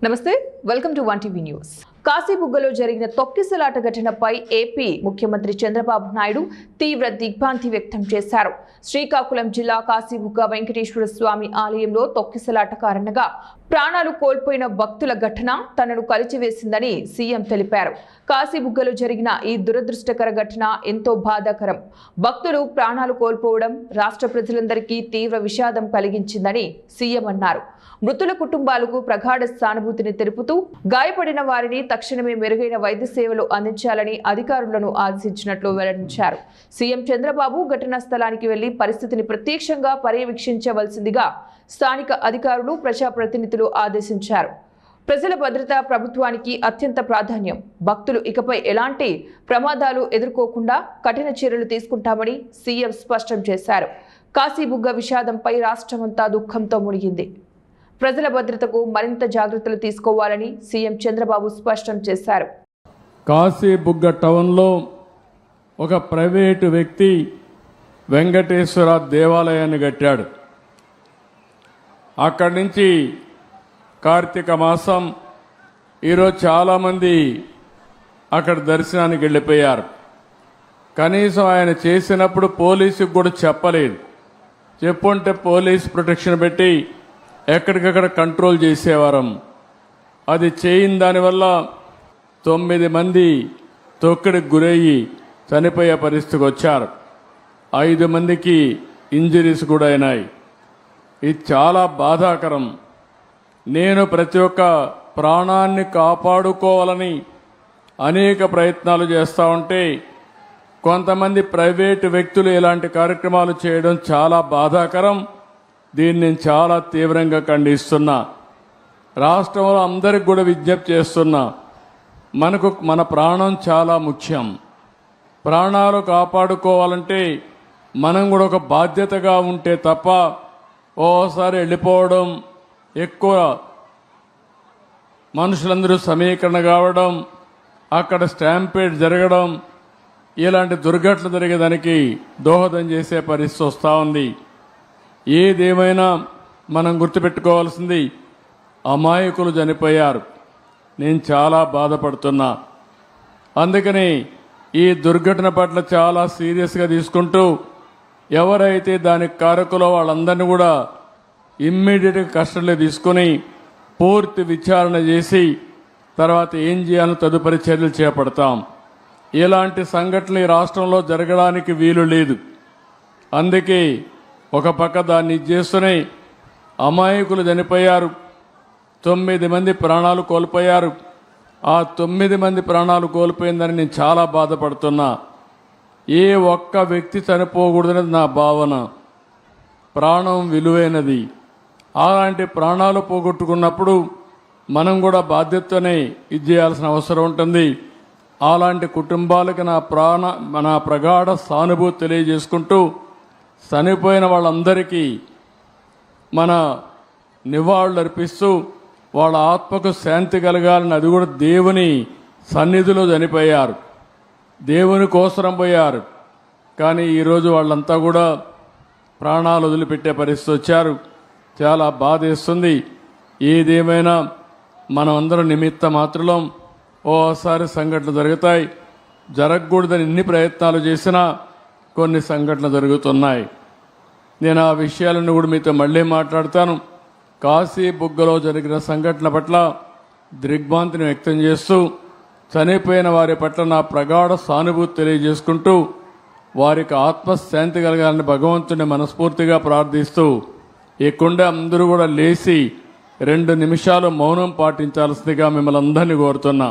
నమస్తే, welcome to 1TV news. కాశీబుగ్గలో జరిగిన తొక్కిసలాట ఘటనపై ఏపీ ముఖ్యమంత్రి చంద్రబాబు నాయుడు తీవ్ర దిగ్భ్రాంతి వ్యక్తం చేశారు. శ్రీకాకుళం జిల్లా కాశీబుగ్గ వెంకటేశ్వర స్వామి ఆలయంలో తొక్కిసలాట కారణంగా ప్రాణాలు కోల్పోయిన భక్తుల ఘటన తనను కలిచివేసిందని సీఎం తెలిపారు. కాశీబుగ్గలో జరిగిన ఈ దురదృష్టకర ఘటన ఎంతో బాధాకరం. భక్తులు ప్రాణాలు కోల్పోవడం రాష్ట్ర ప్రజలందరికీ తీవ్ర విషాదం కలిగించిందని సీఎం అన్నారు. మృతుల కుటుంబాలకు ప్రగాఢ సానుభూతిని తెలుపుతూ గాయపడిన వారిని తక్షణమే మెరుగైన వైద్య సేవలు అందించాలని అధికారులను ఆదేశించినట్లు వెల్లడించారు. సీఎం చంద్రబాబు ఘటనా స్థలానికి వెళ్లి పరిస్థితిని ప్రత్యక్షంగా పర్యవేక్షించవలసిందిగా స్థానిక అధికారులు, ప్రజాప్రతినిధులు ఆదేశించారు. ప్రజల భద్రత ప్రభుత్వానికి అత్యంత ప్రాధాన్యం. భక్తులు ఇకపై ఎలాంటి ప్రమాదాలు ఎదుర్కోకుండా కఠిన చర్యలు తీసుకుంటామని సీఎం స్పష్టం చేశారు. కాశీబుగ్గ విషాదంపై రాష్ట్రమంతా దుఃఖంతో మునిగింది. ప్రజల భద్రతకు మరింత జాగ్రత్తలు తీసుకోవాలని సీఎం చంద్రబాబు స్పష్టం చేశారు. కాశీబుగ్గ టౌన్లో ఒక ప్రైవేటు వ్యక్తి వెంకటేశ్వర దేవాలయాన్ని కట్టాడు. అక్కడి నుంచి కార్తీక మాసం ఈరోజు చాలామంది అక్కడ దర్శనానికి వెళ్ళిపోయారు. కనీసం ఆయన చేసినప్పుడు పోలీసుకు కూడా చెప్పలేదు. చెప్పుంటే పోలీస్ ప్రొటెక్షన్ పెట్టి ఎక్కడికక్కడ కంట్రోల్ చేసేవారం. అది చేయని దానివల్ల 9 మంది తొక్కిడికి గురయ్యి చనిపోయే పరిస్థితికి వచ్చారు. 5 మందికి ఇంజరీస్ కూడా అయినాయి. ఇది చాలా బాధాకరం. నేను ప్రతి ఒక్క ప్రాణాన్ని కాపాడుకోవాలని అనేక ప్రయత్నాలు చేస్తూ ఉంటే కొంతమంది ప్రైవేటు వ్యక్తులు ఇలాంటి కార్యక్రమాలు చేయడం చాలా బాధాకరం. దీన్ని నేను చాలా తీవ్రంగా ఖండిస్తున్నా. రాష్ట్రంలో అందరికి కూడా విజ్ఞప్తి చేస్తున్నా, మన ప్రాణం చాలా ముఖ్యం. ప్రాణాలు కాపాడుకోవాలంటే మనం కూడా ఒక బాధ్యతగా ఉంటే తప్ప ఓసారి వెళ్ళిపోవడం, ఎక్కువ మనుషులందరూ సమీకరణ కావడం, అక్కడ స్టాంపేడ్ జరగడం, ఇలాంటి దుర్ఘటనలు జరిగేదానికి దోహదం చేసే పరిస్థితి వస్తూ ఉంది. ఏదేమైనా మనం గుర్తుపెట్టుకోవాల్సింది, అమాయకులు చనిపోయారు. నేను చాలా బాధపడుతున్నా. అందుకని ఈ దుర్ఘటన పట్ల చాలా సీరియస్గా తీసుకుంటూ ఎవరైతే దానికి కారకులో వాళ్ళందరినీ కూడా ఇమ్మీడియట్గా కస్టడీలో తీసుకుని పూర్తి విచారణ చేసి తర్వాత ఏం చేయాలో తదుపరి చర్యలు చేపడతాం. ఇలాంటి సంఘటనలు ఈ రాష్ట్రంలో జరగడానికి వీలు లేదు. అందుకే ఒక పక్క దాన్ని చేస్తూనే అమాయకులు చనిపోయారు. 9 మంది ప్రాణాలు కోల్పోయారు. ఆ 9 మంది ప్రాణాలు కోల్పోయిందని నేను చాలా బాధపడుతున్నా. ఏ ఒక్క వ్యక్తి చనిపోకూడదనేది నా భావన. ప్రాణం విలువైనది. అలాంటి ప్రాణాలు పోగొట్టుకున్నప్పుడు మనం కూడా బాధ్యతనే ఇది చేయాల్సిన అవసరం ఉంటుంది. అలాంటి కుటుంబాలకు నా ప్రగాఢ సానుభూతి తెలియజేసుకుంటూ చనిపోయిన వాళ్ళందరికీ మన నివాళులు అర్పిస్తూ వాళ్ళ ఆత్మకు శాంతి కలగాలని, అది కూడా దేవుని సన్నిధిలో చనిపోయారు, దేవుని కోసరం పోయారు. కానీ ఈరోజు వాళ్ళంతా కూడా ప్రాణాలు వదిలిపెట్టే పరిస్థితి వచ్చారు. చాలా బాధేస్తుంది. ఏదేమైనా మనం అందరం నిమిత్త మాత్రం. ఓసారి సంఘటనలు జరుగుతాయి. జరగకూడదని ఎన్ని ప్రయత్నాలు చేసినా కొన్ని సంఘటనలు జరుగుతున్నాయి. నేను ఆ విషయాలను కూడా మీతో మళ్ళీ మాట్లాడతాను. కాశీబుగ్గలో జరిగిన సంఘటన పట్ల దిగ్భ్రాంతిని వ్యక్తం చేస్తూ చనిపోయిన వారి పట్ల నా ప్రగాఢ సానుభూతి తెలియజేసుకుంటూ వారికి ఆత్మశాంతి కలగాలని భగవంతుని మనస్ఫూర్తిగా ప్రార్థిస్తూ ఈ కుండ అందరూ కూడా లేచి 2 నిమిషాలు మౌనం పాటించాల్సిందిగా మిమ్మల్ని అందరినీ కోరుతున్నా.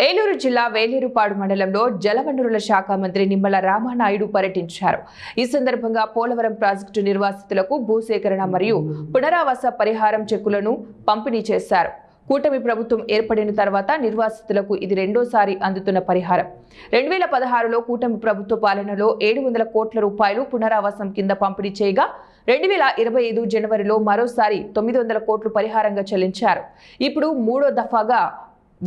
ఏలూరు జిల్లా వేలేరుపాడు మండలంలో జలవనరుల శాఖ మంత్రి నిమ్మల రామానాయుడు పర్యటించారు. ఈ సందర్భంగా పోలవరం ప్రాజెక్టు నిర్వాసితులకు భూసేకరణ మరియు పునరావాస పరిహారం చెక్కులను పంపిణీ చేశారు. కూటమి ప్రభుత్వం ఏర్పడిన తర్వాత నిర్వాసితులకు ఇది రెండోసారి అందుతున్న పరిహారం. 2016లో కూటమి ప్రభుత్వ పాలనలో 700 కోట్ల రూపాయలు పునరావాసం కింద పంపిణీ చేయగా 2025 జనవరిలో మరోసారి 900 కోట్లు పరిహారంగా చెల్లించారు. ఇప్పుడు 3వ దఫాగా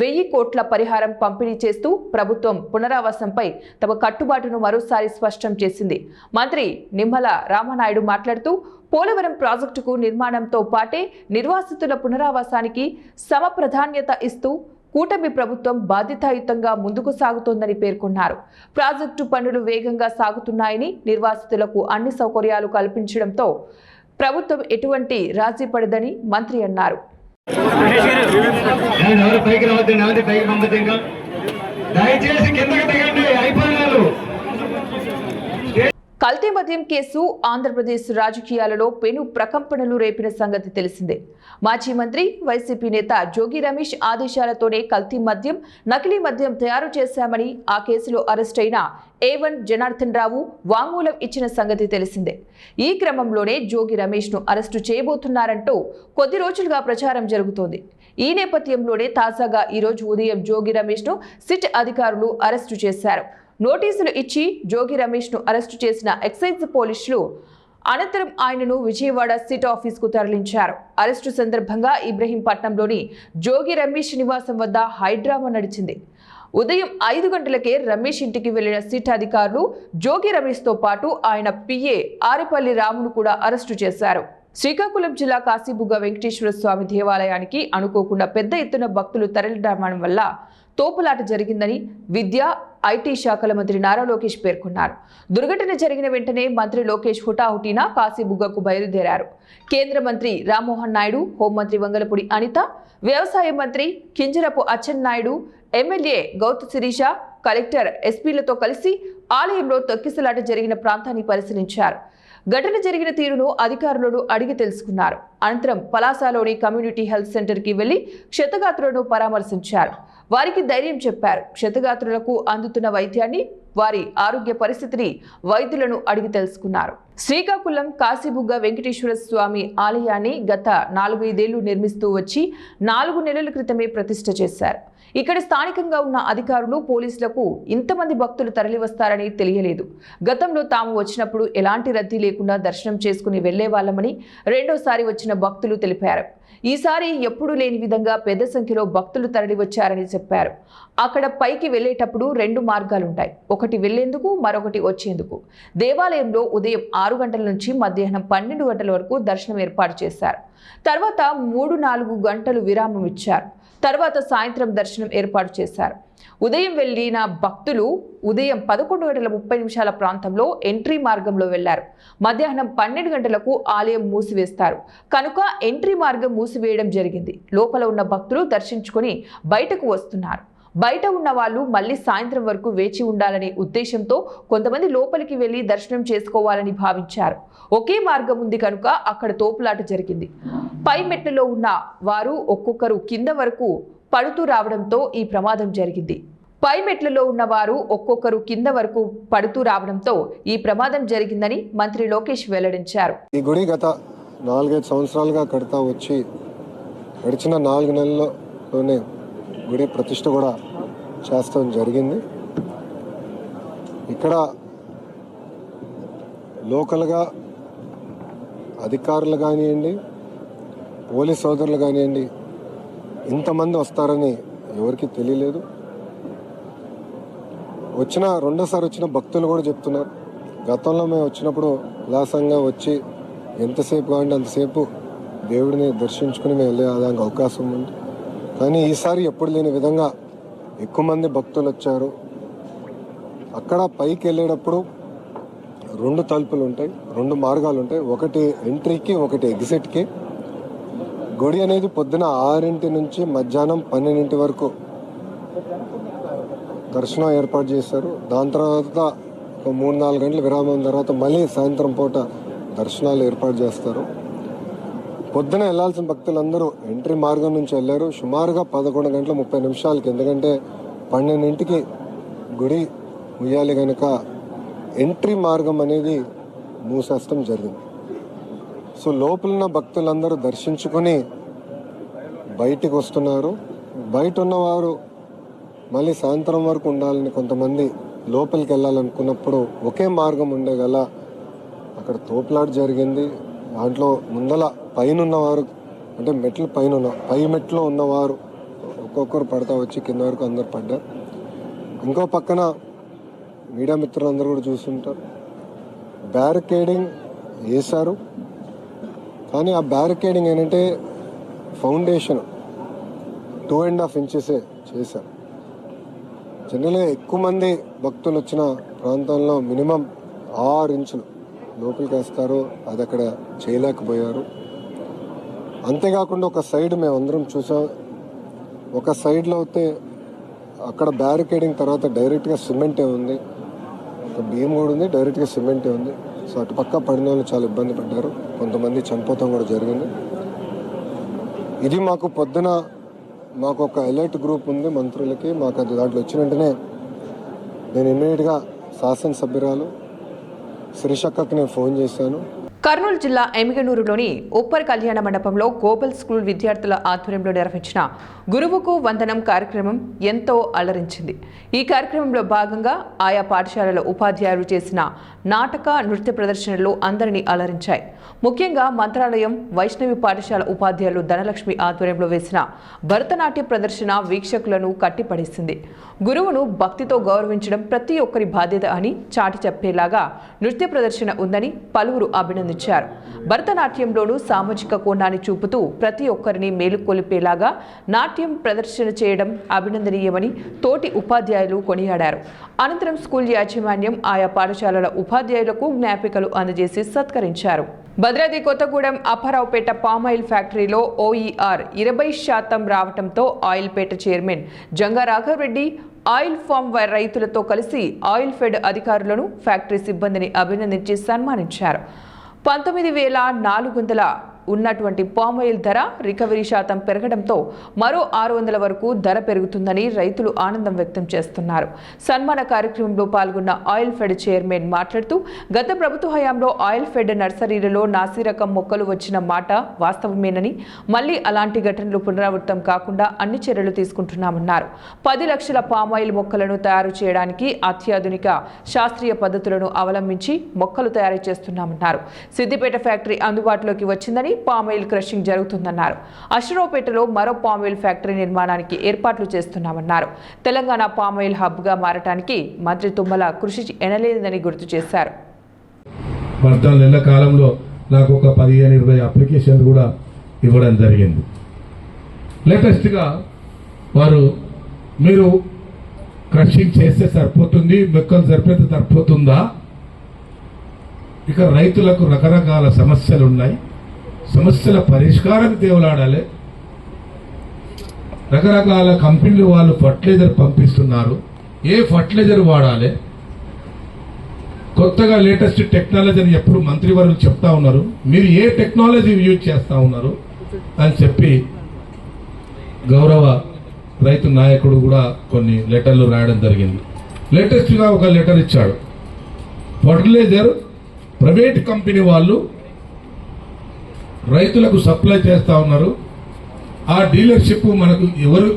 1000 కోట్ల పరిహారం పంపిణీ చేస్తూ ప్రభుత్వం పునరావాసంపై తమ కట్టుబాటును మరోసారి స్పష్టం చేసింది. మంత్రి నిమ్మల రామనాయుడు మాట్లాడుతూ పోలవరం ప్రాజెక్టుకు నిర్మాణంతో పాటే నిర్వాసితుల పునరావాసానికి సమప్రాధాన్యత ఇస్తూ కూటమి ప్రభుత్వం బాధ్యతాయుతంగా ముందుకు సాగుతోందని పేర్కొన్నారు. ప్రాజెక్టు పనులు వేగంగా సాగుతున్నాయని, నిర్వాసితులకు అన్ని సౌకర్యాలు కల్పించడంతో ప్రభుత్వం ఎటువంటి రాజీ పడదని మంత్రి అన్నారు. కల్తీ మద్యం కేసు ఆంధ్రప్రదేశ్ రాజకీయాలలో పెను ప్రకంపనలు రేపిన సంగతి తెలిసిందే. మాజీ మంత్రి వైసీపీ నేత జోగి రమేష్ ఆదేశాలతోనే కల్తీ మద్యం, నకిలీ మద్యం తయారు చేశామని ఆ కేసులో అరెస్ట్ అయిన A1 జనార్దన్ రావు వాంగ్మూలం ఇచ్చిన సంగతి తెలిసిందే. ఈ క్రమంలోనే జోగి రమేష్ ను అరెస్టు చేయబోతున్నారంటూ కొద్ది రోజులుగా ప్రచారం జరుగుతోంది. ఈ నేపథ్యంలోనే తాజాగా ఈ రోజు ఉదయం జోగి రమేష్ ను సిట్ అధికారులు అరెస్టు చేశారు. నోటీసులు ఇచ్చి జోగి రమేష్ ను అరెస్టు చేసిన ఎక్సైజ్ పోలీసులు అనంతరం ఆయనను విజయవాడ సిట్ ఆఫీస్ కు తరలించారు. అరెస్టు సందర్భంగా ఇబ్రహీంపట్నంలోని జోగి రమేష్ నివాసం వద్ద హైడ్రామా నడిచింది. ఉదయం 5 గంటలకే రమేష్ ఇంటికి వెళ్లిన సిట్ అధికారులు జోగి రమేష్ తో పాటు ఆయన పిఏ ఆరిపల్లి రామును కూడా అరెస్టు చేశారు. శ్రీకాకుళం జిల్లా కాశీబుగ్గ వెంకటేశ్వర స్వామి దేవాలయానికి అనుకోకుండా పెద్ద ఎత్తున భక్తులు తరలిరావడం వల్ల తోపులాట జరిగిందని విద్యా ఐటీ శాఖల మంత్రి నారా లోకేష్ పేర్కొన్నారు. దుర్ఘటన జరిగిన వెంటనే మంత్రి లోకేష్ హుటాహుటిన కాశీబుగ్గకు బయలుదేరారు. కేంద్ర మంత్రి రామ్మోహన్ నాయుడు, హోంమంత్రి వంగలపూడి అనిత, వ్యవసాయ మంత్రి కింజరపు అచ్చెన్నాయుడు, ఎమ్మెల్యే గౌతు శిరీష, కలెక్టర్, ఎస్పీలతో కలిసి ఆలయంలో తొక్కిసలాట జరిగిన ప్రాంతాన్ని పరిశీలించారు. ఘటన జరిగిన తీరును అధికారులను అడిగి తెలుసుకున్నారు. అనంతరం పలాసలోని కమ్యూనిటీ హెల్త్ సెంటర్ కి వెళ్లి క్షతగాత్రులను పరామర్శించారు. వారికి ధైర్యం చెప్పారు. క్షతగాత్రులకు అందుతున్న వైద్యాన్ని, వారి ఆరోగ్య పరిస్థితిని వైద్యులను అడిగి తెలుసుకున్నారు. శ్రీకాకుళం కాశీబుగ్గ వెంకటేశ్వర స్వామి ఆలయాన్ని గత 4-5 ఏళ్లు నిర్మిస్తూ వచ్చి 4 నెలల క్రితమే ప్రతిష్ఠ చేశారు. ఇక్కడ స్థానికంగా ఉన్న అధికారులు, పోలీసులకు ఇంతమంది భక్తులు తరలివస్తారని తెలియలేదు. గతంలో తాము వచ్చినప్పుడు ఎలాంటి రద్దీ లేకుండా దర్శనం చేసుకుని వెళ్లే వాళ్ళమని రెండోసారి వచ్చిన భక్తులు తెలిపారు. ఈసారి ఎప్పుడూ లేని విధంగా పెద్ద సంఖ్యలో భక్తులు తరలివచ్చారని చెప్పారు. అక్కడ పైకి వెళ్లేటప్పుడు 2 మార్గాలుంటాయి. ఒకటి వెళ్లేందుకు, మరొకటి వచ్చేందుకు. దేవాలయంలో ఉదయం 6 గంటల నుంచి మధ్యాహ్నం 12 గంటల వరకు దర్శనం ఏర్పాటు చేశారు. తర్వాత 3-4 గంటలు విరామం ఇచ్చారు. తర్వాత సాయంత్రం దర్శనం ఏర్పాటు చేశారు. ఉదయం వెళ్లిన భక్తులు ఉదయం 11:30 ప్రాంతంలో ఎంట్రీ మార్గంలో వెళ్లారు. మధ్యాహ్నం 12 గంటలకు ఆలయం మూసివేస్తారు కనుక ఎంట్రీ మార్గం మూసివేయడం జరిగింది. లోపల ఉన్న భక్తులు దర్శించుకొని బయటకు వస్తున్నారు. బయట ఉన్న వాళ్ళు మళ్లీ సాయంత్రం వరకు వేచి ఉండాలనే ఉద్దేశంతో కొంతమంది లోపలికి వెళ్లి దర్శనం చేసుకోవాలని భావించారు. ఒకే మార్గం ఉంది కనుక అక్కడ తోపులాట జరిగింది. పై మెట్లలో ఉన్న వారు ఒక్కొక్కరు కింద వరకు పడుతూ రావడంతో ఈ ప్రమాదం జరిగింది. పై మెట్లలో ఉన్నవారు ఒక్కొక్కరు కింద వరకు పడుతూ రావడంతో ఈ ప్రమాదం జరిగిందని మంత్రి లోకేష్ వెల్లడించారు. ఈ గుడి గత 4-5 సంవత్సరాలుగా కడతా వచ్చి గడిచిన 4 నెలల్లోనే గుడి ప్రతిష్ఠ కూడా చేస్తాం జరిగింది. ఇక్కడ లోకల్గా అధికారులు కానివ్వండి, పోలీస్ సోదరులు కానివ్వండి, ఇంతమంది వస్తారని ఎవరికి తెలియలేదు. రెండోసారి వచ్చిన భక్తులు కూడా చెప్తున్నారు, గతంలో మేము వచ్చినప్పుడు ఉల్లాసంగా వచ్చి ఎంతసేపు కావాలంటే అంతసేపు దేవుడిని దర్శించుకుని మేము వెళ్ళేదానికి అవకాశం ఉంది. కానీ ఈసారి ఎప్పుడు లేని విధంగా ఎక్కువ మంది భక్తులు వచ్చారు. అక్కడ పైకి వెళ్ళేటప్పుడు 2 తలుపులు ఉంటాయి, 2 మార్గాలు ఉంటాయి. ఒకటి ఎంట్రీకి, ఒకటి ఎగ్జిట్కి. గుడి అనేది పొద్దున 6 నుంచి మధ్యాహ్నం 12 వరకు దర్శనం ఏర్పాటు చేశారు. దాని తర్వాత ఒక 3-4 గంటల విరామం తర్వాత మళ్ళీ సాయంత్రం పూట దర్శనాలు ఏర్పాటు చేస్తారు. పొద్దున వెళ్లాల్సిన భక్తులందరూ ఎంట్రీ మార్గం నుంచి వెళ్ళారు. సుమారుగా 11:30 ఎందుకంటే 12కి గుడి ముయ్యాలి కనుక ఎంట్రీ మార్గం అనేది మూసేస్తాం జరిగింది. సో లోపలున్న భక్తులందరూ దర్శించుకొని బయటికి వస్తున్నారు. బయట ఉన్నవారు మళ్ళీ సాయంత్రం వరకు ఉండాలని కొంతమంది లోపలికి వెళ్ళాలనుకున్నప్పుడు ఒకే మార్గం ఉండేగల అక్కడ తోపులాట జరిగింది. దాంట్లో ముందల పైన ఉన్నవారు అంటే మెట్ల పై మెట్లో ఉన్నవారు ఒక్కొక్కరు పడతా వచ్చి కింద వరకు అందరు పడ్డారు. ఇంకో పక్కన మీడియా మిత్రులందరూ కూడా చూస్తుంటారు, బ్యారికేడింగ్ వేశారు. కానీ ఆ బ్యారికేడింగ్ ఏంటంటే ఫౌండేషన్ 2.5 ఇంచెసే చేశారు. జనరల్గా ఎక్కువ మంది భక్తులు వచ్చిన ప్రాంతంలో మినిమం 6 ఇంచులు లోపలికి వేస్తారు. అది అక్కడ చేయలేకపోయారు. అంతేకాకుండా ఒక సైడ్ మేము అందరం చూసాం, ఒక సైడ్లో అయితే అక్కడ బ్యారికేడింగ్ తర్వాత డైరెక్ట్గా సిమెంటే ఉంది, ఒక బియ్యం కూడా ఉంది, డైరెక్ట్గా సిమెంటే ఉంది. సో అటు పక్క పడిన వాళ్ళు చాలా ఇబ్బంది పడ్డారు, కొంతమంది చనిపోతాం కూడా జరిగింది. ఇది మాకు పొద్దున మాకు ఒక అలర్ట్ గ్రూప్ ఉంది మంత్రులకి, మాకు అది దాంట్లో వచ్చిన వెంటనే నేను ఇమ్మీడియట్గా శాసనసభ్యురాలు శ్రీశక్కకి నేను ఫోన్ చేశాను. కర్నూలు జిల్లా ఎమిగనూరులోని ఉప్పర్ కళ్యాణ మండపంలో గోబల్ స్కూల్ విద్యార్థుల ఆధ్వర్యంలో నిర్వహించిన గురువుకు వందనం కార్యక్రమం ఎంతో అలరించింది. ఈ కార్యక్రమంలో భాగంగా ఆయా పాఠశాలల ఉపాధ్యాయులు చేసిన నాటక నృత్య ప్రదర్శనలు అందరినీ అలరించాయి. ముఖ్యంగా మంత్రాలయం వైష్ణవి పాఠశాల ఉపాధ్యాయులు ధనలక్ష్మి ఆధ్వర్యంలో వేసిన భరతనాట్య ప్రదర్శన వీక్షకులను కట్టిపడేసింది. గురువును భక్తితో గౌరవించడం ప్రతి ఒక్కరి బాధ్యత అని చాటి చెప్పేలాగా నృత్య ప్రదర్శన ఉందని పలువురు అభినందించారు. భరతనాట్యంలోనూ సామాజిక కోణాన్ని చూపుతూ ప్రతి ఒక్కరిని మేలుకొలిపేలాగా నాట్యం ప్రదర్శన చేయడం అభినందనీయమని తోటి ఉపాధ్యాయులు కొనియాడారు. అనంతరం స్కూల్ యాజమాన్యం ఆయా పాఠశాలల ఉపాధ్యాయులకు జ్ఞాపికలు అందజేసి సత్కరించారు. భద్రాద్రి కొత్తగూడెం అప్పారావుపేట పామాయిల్ ఫ్యాక్టరీలో OER 20% రావడంతో ఆయిల్పేట chairman Janga Raghava Reddy oil farm రైతులతో కలిసి ఆయిల్ ఫెడ్ అధికారులను ఫ్యాక్టరీ సిబ్బందిని అభినందించి సన్మానించారు. 19,400 ఉన్నటువంటి పామాయిల్ ధర రికవరీ శాతం పెరగడంతో మరో 600 వరకు ధర పెరుగుతుందని రైతులు ఆనందం వ్యక్తం చేస్తున్నారు. సన్మాన కార్యక్రమంలో పాల్గొన్న ఆయిల్ ఫెడ్ చైర్మన్ మాట్లాడుతూ గత ప్రభుత్వ హయాంలో ఆయిల్ ఫెడ్ నర్సరీలలో నాసి రకం మొక్కలు వచ్చిన మాట వాస్తవమేనని, మళ్లీ అలాంటి ఘటనలు పునరావృతం కాకుండా అన్ని చర్యలు తీసుకుంటున్నామన్నారు. 10 లక్షల పామాయిల్ మొక్కలను తయారు చేయడానికి అత్యాధునిక శాస్త్రీయ పద్ధతులను అవలంబించి మొక్కలు తయారు చేస్తున్నామన్నారు. సిద్దిపేట ఫ్యాక్టరీ అందుబాటులోకి వచ్చిందని, పామాయిల్ క్రషింగ్ జరుగుతుందన్నారు. అశ్వరావుపేటలో మరో పామాయిల్ ఫ్యాక్టరీ నిర్మాణానికి ఏర్పాట్లు చేస్తున్నామన్నారు. తెలంగాణ పామాయిల్ హబ్ గా మారటానికి మంత్రి తుమ్మల కృషి ఎనలేదని గుర్తు చేశారు. 14 నెలల కాలంలో నాకు ఒక 15-20 అప్లికేషన్లు కూడా ఇవ్వడం జరిగింది. లేటెస్ట్గా వారు మీరు క్రషింగ్ చేస్తే సరిపోతుంది, మొక్కలు సరిపోతే సరిపోతుందా, ఇక రైతులకు రకరకాల సమస్యలు ఉన్నాయి, సమస్యల పరిష్కారం తేవలాడాలి, రకరకాల కంపెనీలు వాళ్ళు ఫర్టిలైజర్ పంపిస్తున్నారు, ఏ ఫర్టిలైజర్ వాడాలి, కొత్తగా లేటెస్ట్ టెక్నాలజీ అని ఎప్పుడు మంత్రివర్యులు చెప్తా ఉన్నారు, మీరు ఏ టెక్నాలజీ యూజ్ చేస్తా ఉన్నారు అని చెప్పి గౌరవ రైతు నాయకుడు కూడా కొన్ని లెటర్లు రాయడం జరిగింది. లేటెస్ట్గా ఒక లెటర్ ఇచ్చాడు. ఫర్టిలైజర్ ప్రైవేట్ కంపెనీ వాళ్ళు రైతులకు సప్లై చేస్తా ఉన్నారు, ఆ డీలర్షిప్ మనకు ఎవరు,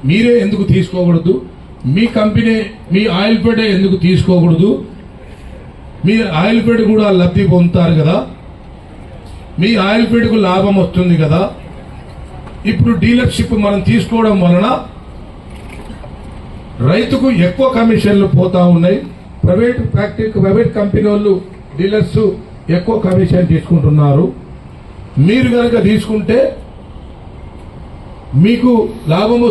మీరే ఎందుకు తీసుకోకూడదు, మీ కంపెనీ మీ ఆయిల్ ఫెడ్ ఎందుకు తీసుకోకూడదు, మీ ఆయిల్ ఫెడ్ కూడా లబ్ధి పొందుతారు కదా, మీ ఆయిల్ ఫెడ్కు లాభం వస్తుంది కదా, ఇప్పుడు డీలర్షిప్ మనం తీసుకోవడం వలన రైతుకు ఎక్కువ కమిషన్లు పోతా ఉన్నాయి, ప్రైవేట్ కంపెనీ వాళ్ళు డీలర్స్ ఎక్కువ కమిషన్ తీసుకుంటున్నారు, మీరు కనుక తీసుకుంటే మీకు లాభము.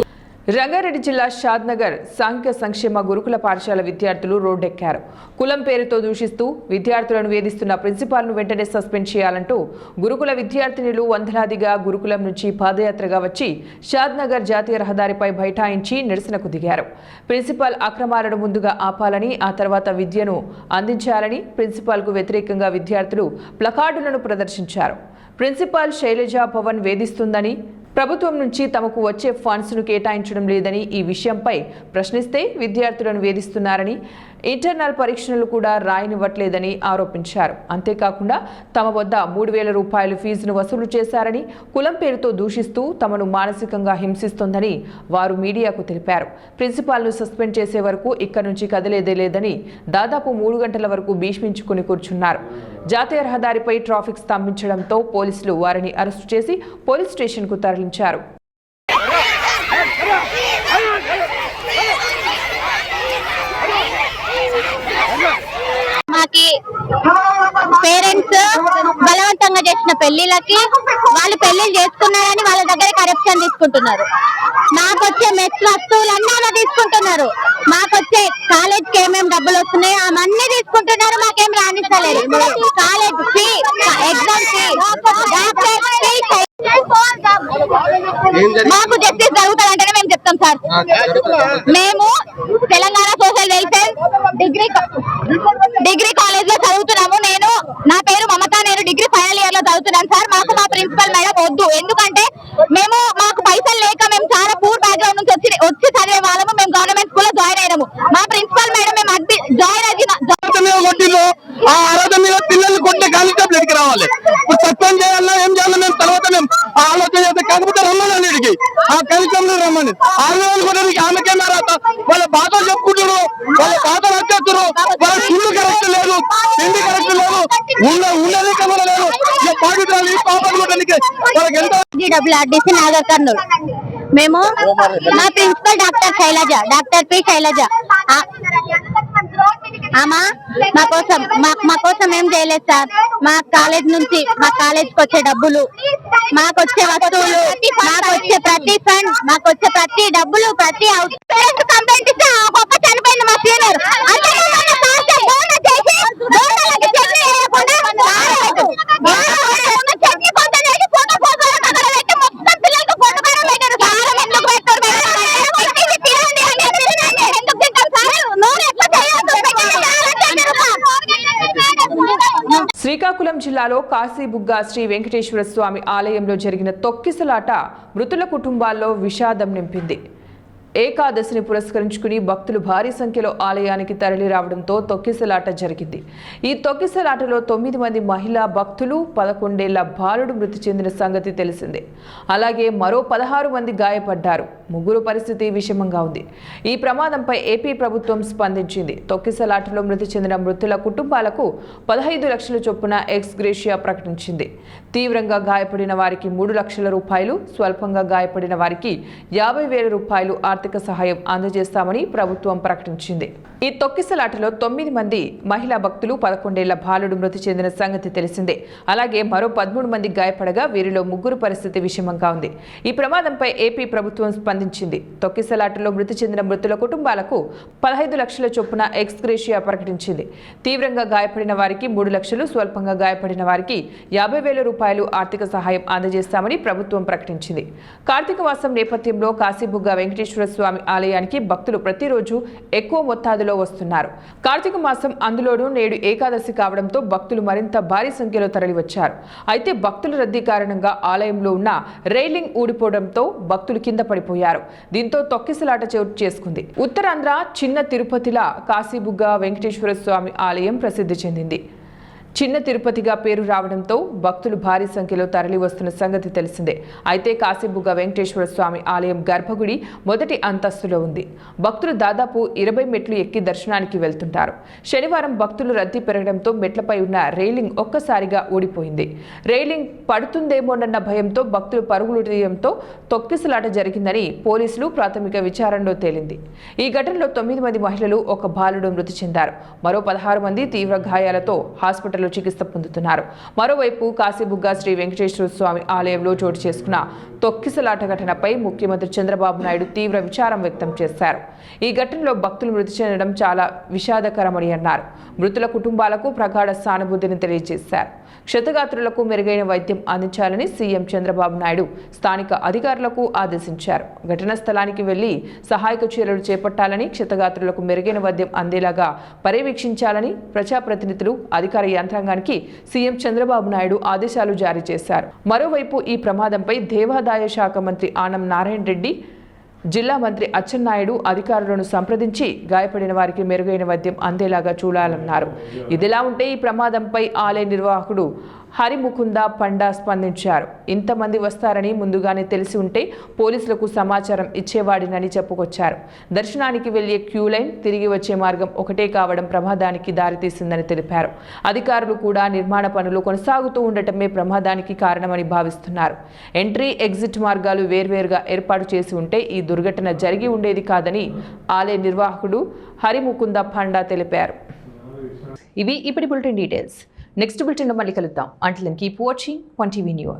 రంగారెడ్డి జిల్లా షాద్నగర్ సాంఘిక సంక్షేమ గురుకుల పాఠశాల విద్యార్థులు రోడ్డెక్కారు. కులం పేరుతో దూషిస్తూ విద్యార్థులను వేధిస్తున్న ప్రిన్సిపాల్ను వెంటనే సస్పెండ్ చేయాలంటూ గురుకుల విద్యార్థినులు వందలాదిగా గురుకులం నుంచి పాదయాత్రగా వచ్చి షాద్నగర్ జాతీయ రహదారిపై బైఠాయించి నిరసనకు దిగారు. ప్రిన్సిపాల్ అక్రమాలను ముందుగా ఆపాలని, ఆ తర్వాత విద్యను అందించాలని ప్రిన్సిపాల్కు వ్యతిరేకంగా విద్యార్థులు ప్లకార్డులను ప్రదర్శించారు. ప్రిన్సిపాల్ శైలజా పవన్ వేధిస్తుందని, ప్రభుత్వం నుంచి తమకు వచ్చే ఫండ్స్ను కేటాయించడం లేదని, ఈ విషయంపై ప్రశ్నిస్తే విద్యార్థులను వేధిస్తున్నారని, ఇంటర్నల్ పరీక్షలు కూడా రాయనివ్వట్లేదని ఆరోపించారు. అంతేకాకుండా తమ వద్ద 3,000 రూపాయలు ఫీజును వసూలు చేశారని, కులం పేరుతో దూషిస్తూ తమను మానసికంగా హింసిస్తోందని వారు మీడియాకు తెలిపారు. ప్రిన్సిపాల్ను సస్పెండ్ చేసే వరకు ఇక్కడి నుంచి కదిలేదే లేదని దాదాపు 3 గంటల వరకు భీష్మించుకుని కూర్చున్నారు. జాతీయ రహదారిపై ట్రాఫిక్ స్తంభించడంతో పోలీసులు వారిని అరెస్టు చేసి పోలీస్ స్టేషన్కు తరలించారు. ఫ్రెండ్స్ బలవంతంగా చేసిన పెళ్లిళ్ళకి వాళ్ళు పెళ్లిళ్ళు చేసుకున్నారని వాళ్ళ దగ్గర కరప్షన్ తీసుకుంటున్నారు. మాకొచ్చే మెస్ వస్తువులన్నీ అలా తీసుకుంటున్నారు. మాకొచ్చే కాలేజ్ కి ఏమేమి డబ్బులు వస్తున్నాయో అవన్నీ తీసుకుంటున్నారు. మాకేం రాణిస్తలేదు. కాలేజ్ ఫీ, ఎగ్జామ్ ఫీ, మాకు జస్టిస్ జరుగుతుందంటేనే మేము చెప్తాం సార్. మేము Telangana social welfare degree college లో చదువుతున్నాము. నా పేరు మమత, నేను డిగ్రీ ఫైనల్ ఇయర్ లో చదువుతున్నాను సార్. మాకు మా ప్రిన్సిపల్ మేడం వద్దు. ఎందుకంటే మాకు పైసలు లేక మేము చాలా పూర్ బ్యాక్గ్రౌండ్ నుంచి వచ్చి చదివే వాళ్ళము. మేము గవర్నమెంట్ స్కూల్ లో జాయిన్ అయినాము. మా ప్రిన్సిపల్ మేడం మేము జాయిన్ అయిన ఆరాధన మీద పిల్లల్ని కొట్టే కానిస్టేబుల్ ఎడికి రావాలి. సస్పెండ్ చేయాలన్నా ఏం చేయాలన్నా మేము తర్వాత మేము ఆలోచన చేస్తే కాకపోతే రమ్మని ఇడికి ఆ కానిస్టేబుల్ రమ్మని 6 రోజులు కూడా ఆమెకే రాత వాళ్ళ బాధలు చెప్పుకుంటారు. వాళ్ళ బాధలు వచ్చేస్తారు. వాళ్ళ ఫుడ్ కరెక్ట్ లేదు, తిండి కరెక్ట్ లేదు, ఉన్నది కమల లేదు. బాధితులు ఈ పాపలు వాళ్ళకి ఎంత డబ్ల్యూఆర్డీసీ నాగర్ కర్నూలు. మేము మా ప్రిన్సిపల్ డాక్టర్ పి శైలజ మా కోసం ఏం చేయలేదు సార్. మా కాలేజ్ నుంచి మా కాలేజ్ కి వచ్చే డబ్బులు, మాకొచ్చే వస్తువులు, మాకొచ్చే ప్రతి ఫండ్, మాకొచ్చే ప్రతి డబ్బులు, ప్రతి కంప్లైంట్ ఇస్తే ఒక్క చనిపోయింది మా సీనియర్. శ్రీకాకుళం జిల్లాలో కాశీబుగ్గ శ్రీ వెంకటేశ్వర స్వామి ఆలయంలో జరిగిన తొక్కిసలాట మృతుల కుటుంబాల్లో విషాదం నింపింది. ఏకాదశిని పురస్కరించుకుని భక్తులు భారీ సంఖ్యలో ఆలయానికి తరలి రావడంతో తొక్కిసలాట జరిగింది. ఈ తొక్కిసలాటలో 9 మంది మహిళా భక్తులు, 11 ఏళ్ల బాలుడు మృతి చెందిన సంగతి తెలిసిందే. అలాగే మరో 16 మంది గాయపడ్డారు. ముగ్గురు పరిస్థితి విషమంగా ఉంది. ఈ ప్రమాదంపై ఏపీ ప్రభుత్వం స్పందించింది. తొక్కిసలాటలో మృతి చెందిన మృతుల కుటుంబాలకు 15 లక్షల చొప్పున ఎక్స్ గ్రేషియా ప్రకటించింది. తీవ్రంగా గాయపడిన వారికి 3 లక్షల రూపాయలు, స్వల్పంగా గాయపడిన వారికి 50,000 రూపాయలు ఆర్థిక సహాయం అందజేస్తామని ప్రభుత్వం ప్రకటించింది. ఈ తొక్కిసలాటలో 9 మంది మహిళా భక్తులు, 11 ఏళ్ల బాలుడు మృతి చెందిన సంగతి తెలిసిందే. అలాగే మరో 13 మంది గాయపడగా వీరిలో ముగ్గురు పరిస్థితి విషమంగా ఉంది. ఈ ప్రమాదంపై ఏపీ ప్రభుత్వం స్పందించింది. తొక్కిసలాటలో మృతి చెందిన మృతుల కుటుంబాలకు 15 లక్షల చొప్పున ఎక్స్ గ్రేషియా ప్రకటించింది. తీవ్రంగా గాయపడిన వారికి 3 లక్షలు, స్వల్పంగా గాయపడిన వారికి 50,000 రూపాయలు ఆర్థిక సహాయం అందజేస్తామని ప్రభుత్వం ప్రకటించింది. కార్తీక మాసం నేపథ్యంలో కాశీబుగ్గ వెంకటేశ్వర స్వామి ఆలయానికి భక్తులు ప్రతిరోజు ఎక్కువ మొత్తాదులో వస్తున్నారు. కార్తీక మాసం అందులోనూ నేడు ఏకాదశి కావడంతో భక్తులు మరింత భారీ సంఖ్యలో తరలివచ్చారు. అయితే భక్తుల రద్దీ కారణంగా ఆలయంలో ఉన్న రైలింగ్ ఊడిపోవడంతో భక్తులు కింద పడిపోయారు. దీంతో తొక్కిసలాట చోటు చేసుకుంది. ఉత్తరాంధ్ర చిన్న తిరుపతిలా కాశీబుగ్గ వెంకటేశ్వర స్వామి ఆలయం ప్రసిద్ధి చెందింది. చిన్న తిరుపతిగా పేరు రావడంతో భక్తులు భారీ సంఖ్యలో తరలి వస్తున్న సంగతి తెలిసిందే. అయితే కాశీబుగ్గ వెంకటేశ్వర స్వామి ఆలయం గర్భగుడి మొదటి అంతస్తులో ఉంది. భక్తులు దాదాపు 20 మెట్లు ఎక్కి దర్శనానికి వెళ్తుంటారు. శనివారం భక్తులు రద్దీ పెరగడంతో మెట్లపై ఉన్న రైలింగ్ ఒక్కసారిగా ఊడిపోయింది. రైలింగ్ పడుతుందేమోనన్న భయంతో భక్తులు పరుగులు తీయడంతో తొక్కిసలాట జరిగిందని పోలీసులు ప్రాథమిక విచారణలో తేలింది. ఈ ఘటనలో 9 మంది మహిళలు, 1 బాలుడు మృతి చెందారు. మరో 16 మంది తీవ్ర గాయాలతో హాస్పిటల్ చికిత్స పొందుతున్నారు. మరోవైపు కాశీబుగ్గ శ్రీ వెంకటేశ్వర స్వామి ఆలయంలో చోటు చేసుకున్న తొక్కిసలాట ఘటనపై ముఖ్యమంత్రి చంద్రబాబు నాయుడు తీవ్ర విచారం వ్యక్తం చేశారు. ఈ ఘటనలో భక్తులు మృతి చెందడం చాలా విషాదకరమని అన్నారు. మృతుల కుటుంబాలకు ప్రగాఢ సానుభూతిని తెలియజేశారు. క్షతగాత్రులకు మెరుగైన వైద్యం అందించాలని సీఎం చంద్రబాబు నాయుడు స్థానిక అధికారులకు ఆదేశించారు. ఘటనా స్థలానికి వెళ్లి సహాయక చర్యలు చేపట్టాలని, క్షతగాత్రులకు మెరుగైన వైద్యం అందేలాగా పర్యవేక్షించాలని ప్రజాప్రతినిధులు, అధికార యంత్రాంగానికి సీఎం చంద్రబాబు నాయుడు ఆదేశాలు జారీ చేశారు. మరోవైపు ఈ ప్రమాదంపై దేవాదాయ శాఖ మంత్రి ఆనం నారాయణ రెడ్డి, జిల్లా మంత్రి అచ్చెన్నాయుడు అధికారులను సంప్రదించి గాయపడిన వారికి మెరుగైన వైద్యం అందేలాగా చూడాలన్నారు. ఇదిలా ఉంటే ఈ ప్రమాదంపై ఆలయ నిర్వాహకుడు హరిముకుంద పండా స్పందించారు. ఇంతమంది వస్తారని ముందుగానే తెలిసి ఉంటే పోలీసులకు సమాచారం ఇచ్చేవాడినని చెప్పుకొచ్చారు. దర్శనానికి వెళ్లే క్యూ లైన్, తిరిగి వచ్చే మార్గం ఒకటే కావడం ప్రమాదానికి దారితీసిందని తెలిపారు. అధికారులు కూడా నిర్మాణ పనులు కొనసాగుతూ ఉండటమే ప్రమాదానికి కారణమని భావిస్తున్నారు. ఎంట్రీ, ఎగ్జిట్ మార్గాలు వేర్వేరుగా ఏర్పాటు చేసి ఉంటే ఈ దుర్ఘటన జరిగి ఉండేది కాదని ఆలయ నిర్వాహకుడు హరిముకుంద పండా తెలిపారు. ఇవి ఇప్పటి బులెటిన్ డీటెయిల్స్. నెక్స్ట్ బులెటిన్ లో మళ్ళీ కలుద్దాం. Until then keep watching 1 TV news.